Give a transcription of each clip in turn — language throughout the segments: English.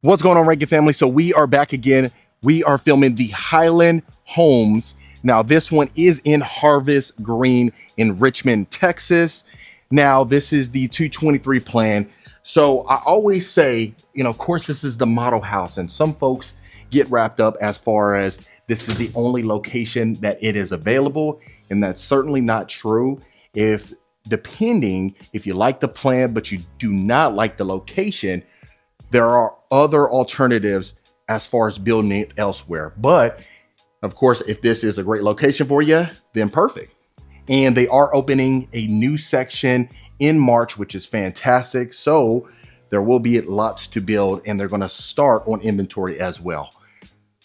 What's going on, Rankin family? So we are back again. We are filming the Highland Homes. Now, this one is in Harvest Green in Richmond, Texas. Now, this is the 223 plan. So I always say, of course, this is the model house, and some folks get wrapped up as far as this is the only location that it is available. And that's certainly not true. Depending if you like the plan, but you do not like the location, there are other alternatives as far as building it elsewhere. But of course, if this is a great location for you, then perfect. And they are opening a new section in March, which is fantastic. So there will be lots to build, and they're going to start on inventory as well.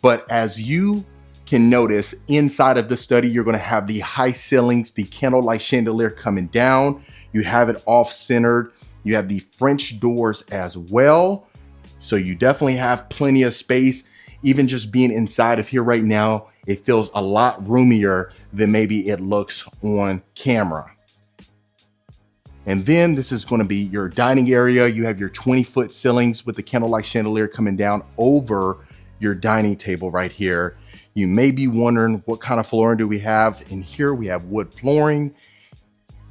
But as you can notice, inside of the study, you're going to have the high ceilings, the candlelight chandelier coming down. You have it off-centered. You have the French doors as well. So you definitely have plenty of space. Even just being inside of here right now, it feels a lot roomier than maybe it looks on camera. And then this is going to be your dining area. You have your 20-foot ceilings with the candlelight chandelier coming down over your dining table right here. You may be wondering, what kind of flooring do we have? In here we have wood flooring.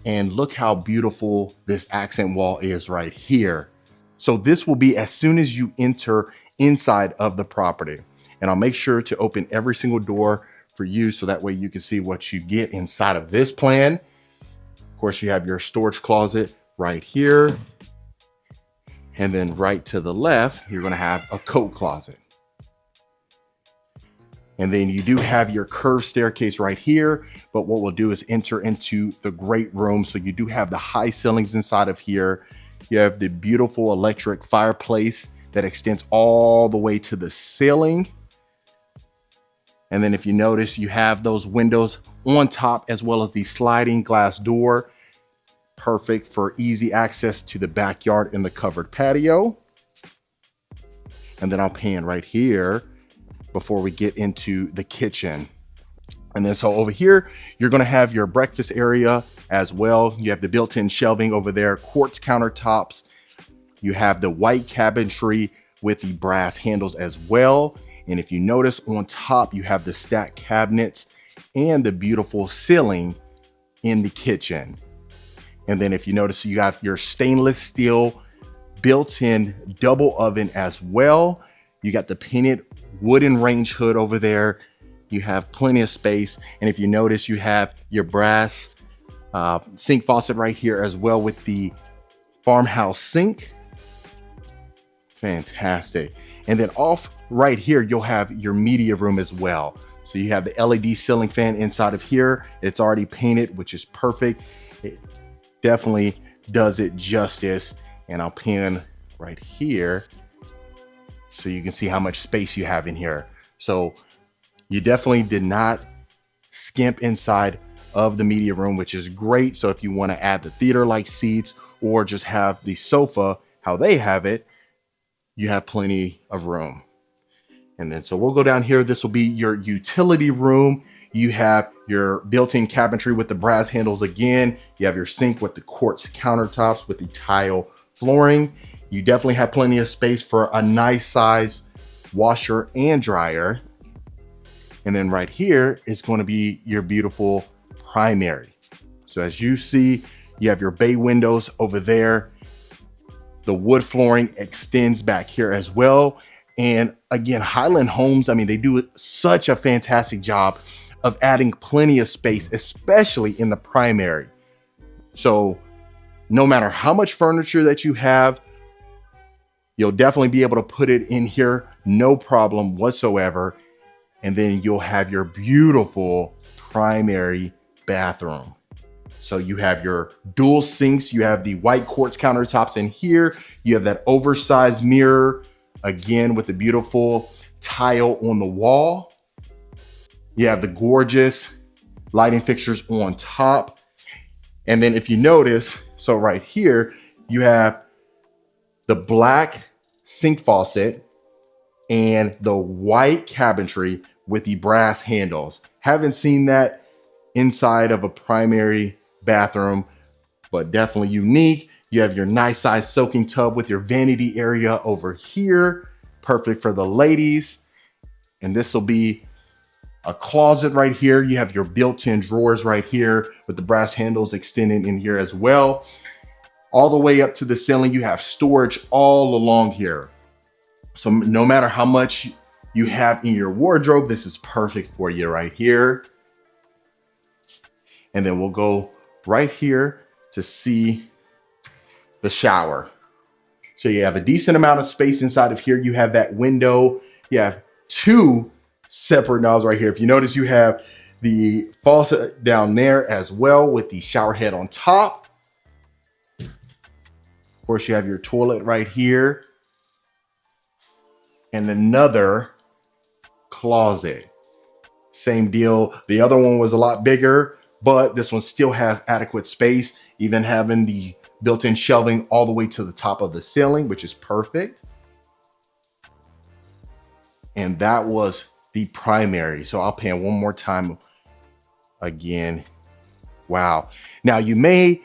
And look how beautiful this accent wall is right here. So this will be as soon as you enter inside of the property. And I'll make sure to open every single door for you so that way you can see what you get inside of this plan. Of course, you have your storage closet right here. And then right to the left, you're going to have a coat closet. And then you do have your curved staircase right here. But what we'll do is enter into the great room. So you do have the high ceilings inside of here. You have the beautiful electric fireplace that extends all the way to the ceiling. And then if you notice, you have those windows on top as well as the sliding glass door. Perfect for easy access to the backyard and the covered patio. And then I'll pan right here before we get into the kitchen. And then so over here, you're going to have your breakfast area as well. You have the built-in shelving over there, quartz countertops. You have the white cabinetry with the brass handles as well. And if you notice on top, you have the stacked cabinets and the beautiful ceiling in the kitchen. And then if you notice, you have your stainless steel built-in double oven as well. You got the painted wooden range hood over there. You have plenty of space. And if you notice, you have your brass sink faucet right here as well with the farmhouse sink. Fantastic. And then off right here, you'll have your media room as well. So you have the LED ceiling fan inside of here. It's already painted, which is perfect. It definitely does it justice. And I'll pan right here so you can see how much space you have in here. So you definitely did not skimp inside of the media room, which is great. So if you want to add the theater-like seats or just have the sofa, how they have it, you have plenty of room. And then so we'll go down here. This will be your utility room. You have your built-in cabinetry with the brass handles again. You have your sink with the quartz countertops with the tile flooring. You definitely have plenty of space for a nice size washer and dryer. And then right here is going to be your beautiful primary. So as you see, you have your bay windows over there. The wood flooring extends back here as well. And again, Highland Homes, they do such a fantastic job of adding plenty of space, especially in the primary. So no matter how much furniture that you have, you'll definitely be able to put it in here, no problem whatsoever. And then you'll have your beautiful primary bathroom. So you have your dual sinks, you have the white quartz countertops in here, you have that oversized mirror, again with the beautiful tile on the wall. You have the gorgeous lighting fixtures on top. And then if you notice, so right here, you have the black sink faucet and the white cabinetry with the brass handles. Haven't seen that inside of a primary bathroom, but definitely unique. You have your nice size soaking tub with your vanity area over here. perfect for the ladies. And this will be a closet right here. You have your built-in drawers right here with the brass handles extending in here as well. All the way up to the ceiling, you have storage all along here. So no matter how much you have in your wardrobe, this is perfect for you right here. And then we'll go right here to see the shower. So you have a decent amount of space inside of here. You have that window. You have two separate knobs right here. If you notice, you have the faucet down there as well with the shower head on top. Of course, you have your toilet right here and another closet. Same deal. The other one was a lot bigger, but this one still has adequate space, even having the built-in shelving all the way to the top of the ceiling, which is perfect. And that was the primary. So I'll pan one more time again. Wow. Now you may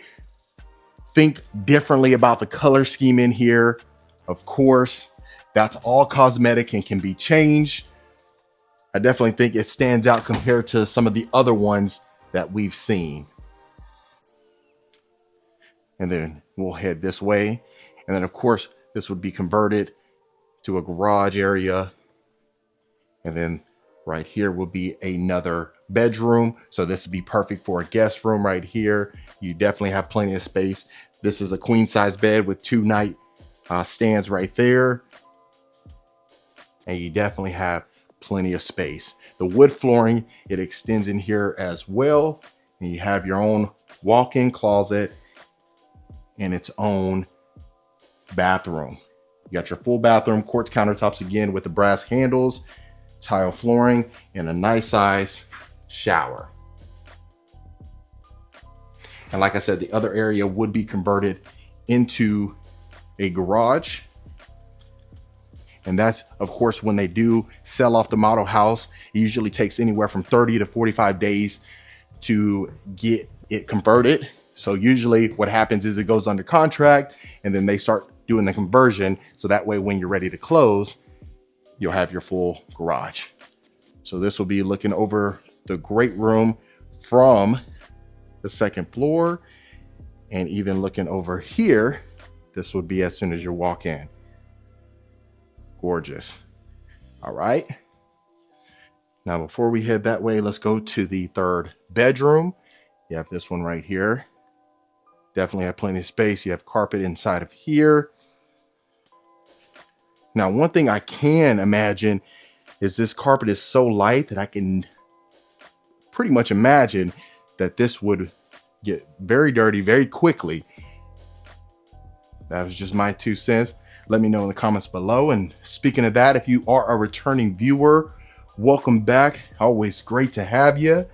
think differently about the color scheme in here. Of course, that's all cosmetic and can be changed. I definitely think it stands out compared to some of the other ones that we've seen. And then we'll head this way. And then of course, this would be converted to a garage area. And then right here will be another bedroom. So this would be perfect for a guest room right here. You definitely have plenty of space. This is a queen size bed with two night stands right there. And you definitely have plenty of space. The wood flooring, it extends in here as well. And you have your own walk-in closet and its own bathroom. You got your full bathroom, quartz countertops again with the brass handles, tile flooring, and a nice size shower. And like I said, the other area would be converted into a garage. And that's, of course, when they do sell off the model house, it usually takes anywhere from 30 to 45 days to get it converted. So usually what happens is it goes under contract and then they start doing the conversion. So that way, when you're ready to close, you'll have your full garage. So this will be looking over the great room from the second floor, and even looking over here, this would be as soon as you walk in. Gorgeous. All right. Now, before we head that way, let's go to the third bedroom. You have this one right here. Definitely have plenty of space. You have carpet inside of here. Now, one thing I can imagine is this carpet is so light that I can pretty much imagine that this would get very dirty very quickly. That was just my 2 cents. Let me know in the comments below. And speaking of that, if you are a returning viewer, welcome back. Always great to have you.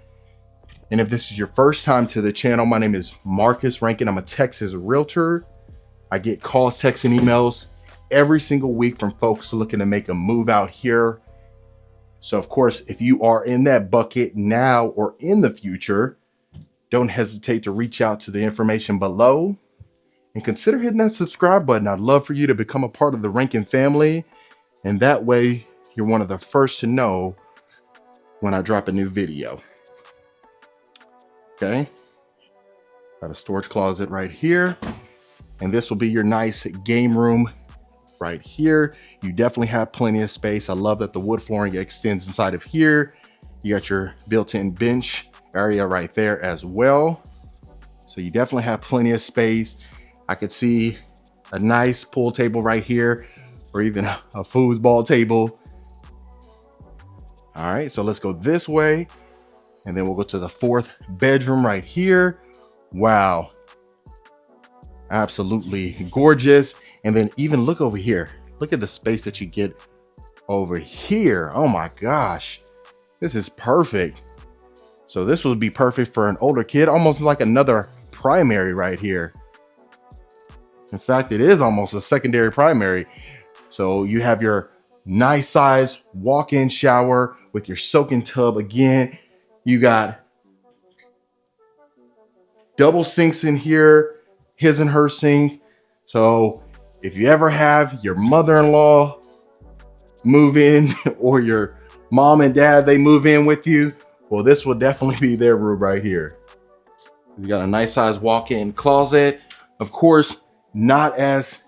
And if this is your first time to the channel, my name is Marcus Rankin. I'm a Texas realtor. I get calls, texts, and emails every single week from folks looking to make a move out here. So of course, if you are in that bucket now or in the future, don't hesitate to reach out to the information below and consider hitting that subscribe button. I'd love for you to become a part of the Rankin family. And that way you're one of the first to know when I drop a new video. Okay. Got a storage closet right here. And this will be your nice game room right here. You definitely have plenty of space. I love that the wood flooring extends inside of here. You got your built-in bench area right there as well. So you definitely have plenty of space. I could see a nice pool table right here, or even a foosball table. All right, so let's go this way. And then we'll go to the fourth bedroom right here. Wow. Absolutely gorgeous. And then even look over here. Look at the space that you get over here. Oh my gosh. This is perfect. So this would be perfect for an older kid, almost like another primary right here. In fact, it is almost a secondary primary. So you have your nice size walk-in shower with your soaking tub. Again, you got double sinks in here, his and her sink. So if you ever have your mother-in-law move in or your mom and dad, they move in with you, well, this will definitely be their room right here. You got a nice size walk-in closet. Of course, not as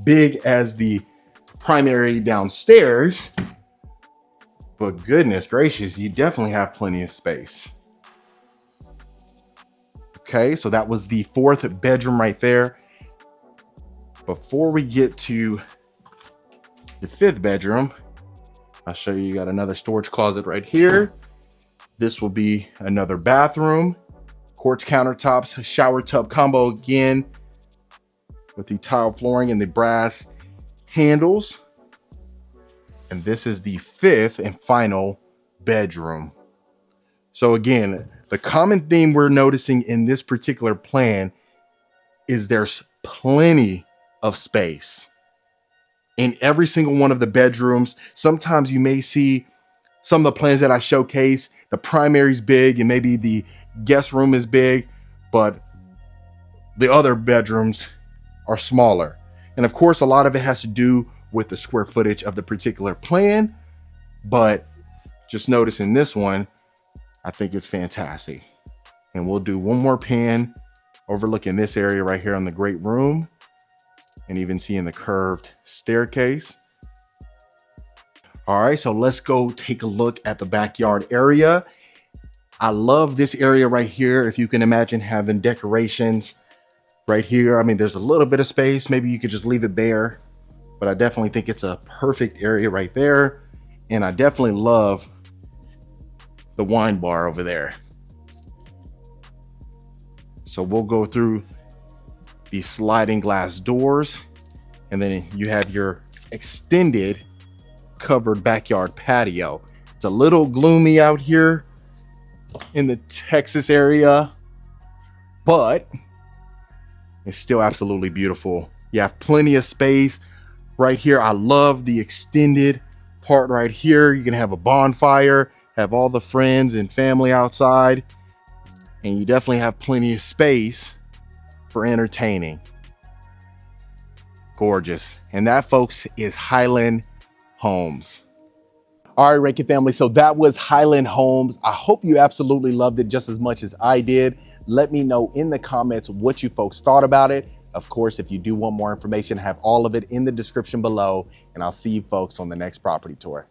big as the primary downstairs, but goodness gracious, you definitely have plenty of space. Okay, so that was the fourth bedroom right there. Before we get to the fifth bedroom, I'll show you, you got another storage closet right here. This will be another bathroom, quartz countertops, shower tub combo again with the tile flooring and the brass handles. And this is the fifth and final bedroom. So again, the common theme we're noticing in this particular plan is there's plenty of space in every single one of the bedrooms. Sometimes you may see some of the plans that I showcase, the primary's big and maybe the guest room is big, but the other bedrooms are smaller. And of course, a lot of it has to do with the square footage of the particular plan, but just notice in this one, I think it's fantastic. And we'll do one more pan overlooking this area right here on the great room, and even seeing the curved staircase. All right, so let's go take a look at the backyard area. I love this area right here. If you can imagine having decorations right here. I mean, there's a little bit of space. Maybe you could just leave it bare, but I definitely think it's a perfect area right there. And I definitely love the wine bar over there. So we'll go through these sliding glass doors, and then you have your extended covered backyard patio. It's a little gloomy out here in the Texas area, but it's still absolutely beautiful. You have plenty of space right here. I love the extended part right here. You can have a bonfire, have all the friends and family outside, and you definitely have plenty of space for entertaining. Gorgeous. And that, folks, is Highland Homes. All right, Reiki family, so that was Highland Homes. I hope you absolutely loved it just as much as I did. Let me know in the comments what you folks thought about it. Of course, if you do want more information, I have all of it in the description below, and I'll see you folks on the next property tour.